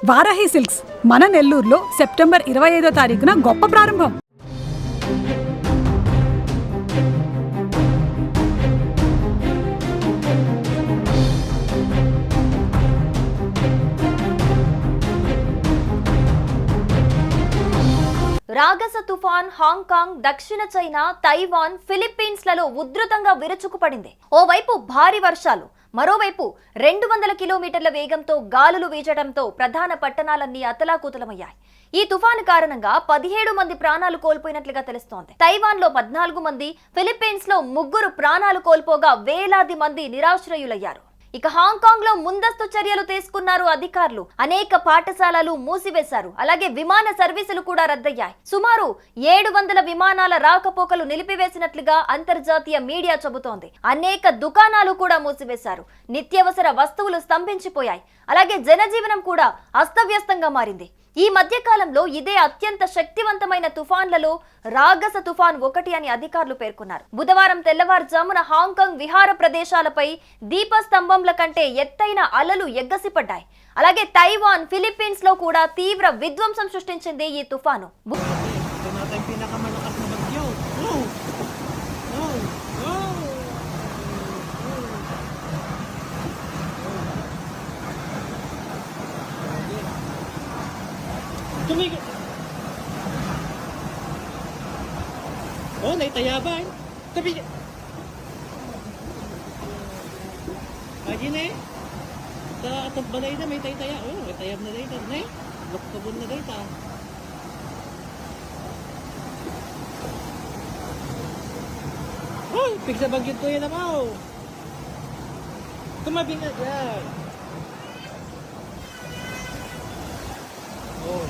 Varahi silks మన నెల్లూరులో September 25వ తారీఖున గొప్ప ప్రారంభం. రాగస తుఫాన్ హాంకాంగ్, దక్షిణ చైనా, తైవాన్, ఫిలిప్పీన్స్లలో ఉధృతంగా విరుచుకుపడింది. ఓవైపు భారీ వర్షాలు, మరోవైపు 200 కిలోమీటర్ల వేగంతో గాలులు వీచడంతో ప్రధాన పట్టణాలన్నీ అతలాకుతలమయ్యాయి. ఈ తుఫాను కారణంగా 17 మంది ప్రాణాలు కోల్పోయినట్లుగా తెలుస్తోంది. తైవాన్ లో 14 మంది, ఫిలిప్పీన్స్ లో 3 ప్రాణాలు కోల్పోగా వేలాది మంది నిరాశ్రయులయ్యారు. ఇక హాంకాంగ్ లో ముందస్తు చర్యలు తీసుకున్నారు అధికారులు. అనేక పాఠశాలలు మూసివేశారు. అలాగే విమాన సర్వీసులు కూడా రద్దయ్యాయి. సుమారు 700 విమానాల రాకపోకలు నిలిపివేసినట్లుగా అంతర్జాతీయ మీడియా చెబుతోంది. అనేక దుకాణాలు కూడా మూసివేశారు. నిత్యావసర వస్తువులు స్తంభించిపోయాయి. అలాగే జనజీవనం కూడా అస్తవ్యస్తంగా మారింది. ఈ మధ్య కాలంలో ఇదే అత్యంత శక్తివంతమైన తుఫాన్లలో రాగస తుఫాన్ ఒకటి అని అధికారులు పేర్కొన్నారు. బుధవారం తెల్లవారుజామున హాంకాంగ్ విహార ప్రదేశాలపై దీపస్తంభంల కంటే ఎత్తైన అలలు ఎగ్గసిపడ్డాయి. అలాగే తైవాన్, ఫిలిప్పీన్స్ లో కూడా తీవ్ర విధ్వంసం సృష్టించింది ఈ తుఫాను. Tumigil. Oh, naitayaban. Tumigil. Lagi na eh. Sa atong balay na may taytaya. Oh, may tayab na dayta. Na eh. Lokabon na dayta. Oh, pigsa banggit ko yan naman. Tumabing na yan. Oh.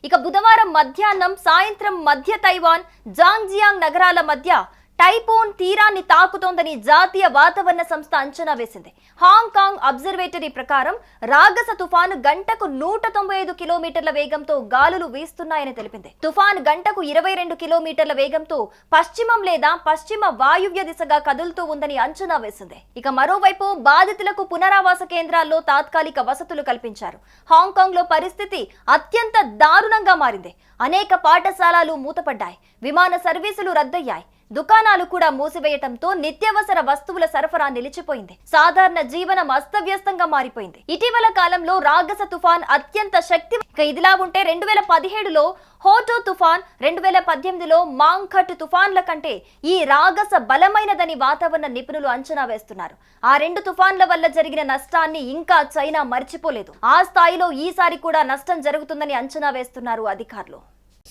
ఇక బుధవారం మధ్యాహ్నం, సాయంత్రం మధ్య Taiwan, జాంగ్జియాంగ్ నగరాల మధ్య typhoon తీరాన్ని తాకుతోందని జాతీయ వాతావరణ సంస్థ అంచనా వేసింది. హాంకాంగ్ అబ్జర్వేటరీ ప్రకారం రాగస తుఫాను గంటకు 195 కిలోమీటర్ల వేగంతో గాలులు వీస్తున్నాయని తెలిపింది. తుఫాను గంటకు 22 కిలోమీటర్ల వేగంతో పశ్చిమం లేదా పశ్చిమ వాయువ్య దిశగా కదులుతూ ఉందని అంచనా వేసింది. ఇక మరోవైపు బాధితులకు పునరావాస కేంద్రాల్లో తాత్కాలిక వసతులు కల్పించారు. హాంకాంగ్ లో పరిస్థితి అత్యంత దారుణంగా మారింది. అనేక పాఠశాలలు మూతపడ్డాయి. విమాన సర్వీసులు రద్దయ్యాయి. దుకాణాలు కూడా మూసివేయటంతో నిత్యావసర వస్తువుల సరఫరా నిలిచిపోయింది. సాధారణ జీవనం అస్తవ్యస్తంగా మారిపోయింది. ఇటీవల కాలంలో రాగస తుఫాన్ అత్యంత శక్తి. ఇదిలా ఉంటే 2017లో హోటో తుఫాన్, 2018లో మాంగ్ఖట్ తుఫాన్ల కంటే ఈ రాగస బలమైనదని వాతావరణ నిపుణులు అంచనా వేస్తున్నారు. ఆ 2 తుఫాన్ల వల్ల జరిగిన నష్టాన్ని ఇంకా చైనా మర్చిపోలేదు. ఆ స్థాయిలో ఈసారి కూడా నష్టం జరుగుతుందని అంచనా వేస్తున్నారు అధికారులు.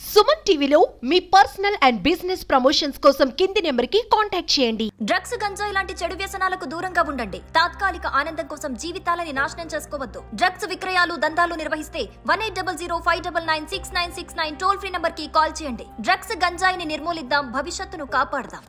సుమన్ టీవీలో మీ పర్సనల్ అండ్ బిజినెస్ ప్రమోషన్స్ కోసం కింది నెంబర్కి కాంటాక్ట్ చేయండి. డ్రగ్స్, గంజాయి లాంటి చెడు వ్యసనాలకు దూరంగా ఉండండి. తాత్కాలిక ఆనందం కోసం జీవితాలని నాశనం చేసుకోవద్దు. డ్రగ్స్ విక్రయాలు, దందాలు నిర్వహిస్తే 1800599699 టోల్ ఫ్రీ నంబర్ కి కాల్ చేయండి. డ్రగ్స్, గంజాయిని నిర్మూలిద్దాం, భవిష్యత్తును కాపాడదాం.